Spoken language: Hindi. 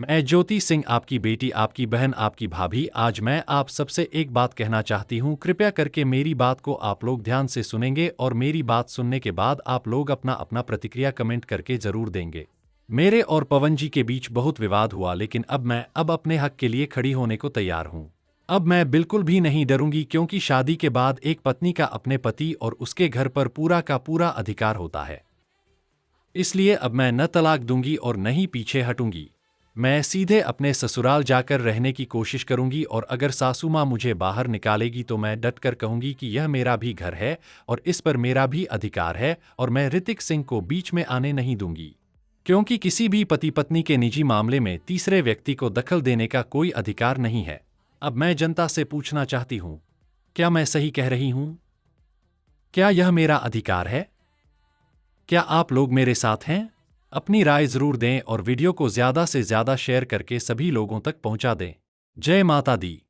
मैं ज्योति सिंह, आपकी बेटी, आपकी बहन, आपकी भाभी। आज मैं आप सबसे एक बात कहना चाहती हूँ। कृपया करके मेरी बात को आप लोग ध्यान से सुनेंगे और मेरी बात सुनने के बाद आप लोग अपना अपना प्रतिक्रिया कमेंट करके जरूर देंगे। मेरे और पवन जी के बीच बहुत विवाद हुआ, लेकिन अब मैं अपने हक के लिए खड़ी होने को तैयार हूँ। अब मैं बिल्कुल भी नहीं डरूंगी, क्योंकि शादी के बाद एक पत्नी का अपने पति और उसके घर पर पूरा का पूरा अधिकार होता है। इसलिए अब मैं न तलाक दूंगी और न ही पीछे हटूंगी। मैं सीधे अपने ससुराल जाकर रहने की कोशिश करूंगी, और अगर सासू माँ मुझे बाहर निकालेगी तो मैं डटकर कहूंगी कि यह मेरा भी घर है और इस पर मेरा भी अधिकार है, और मैं ऋतिक सिंह को बीच में आने नहीं दूंगी। क्योंकि किसी भी पति पत्नी के निजी मामले में तीसरे व्यक्ति को दखल देने का कोई अधिकार नहीं है। अब मैं जनता से पूछना चाहती हूं, क्या मैं सही कह रही हूं? क्या यह मेरा अधिकार है? क्या आप लोग मेरे साथ हैं? अपनी राय जरूर दें और वीडियो को ज्यादा से ज्यादा शेयर करके सभी लोगों तक पहुंचा दें। जय माता दी।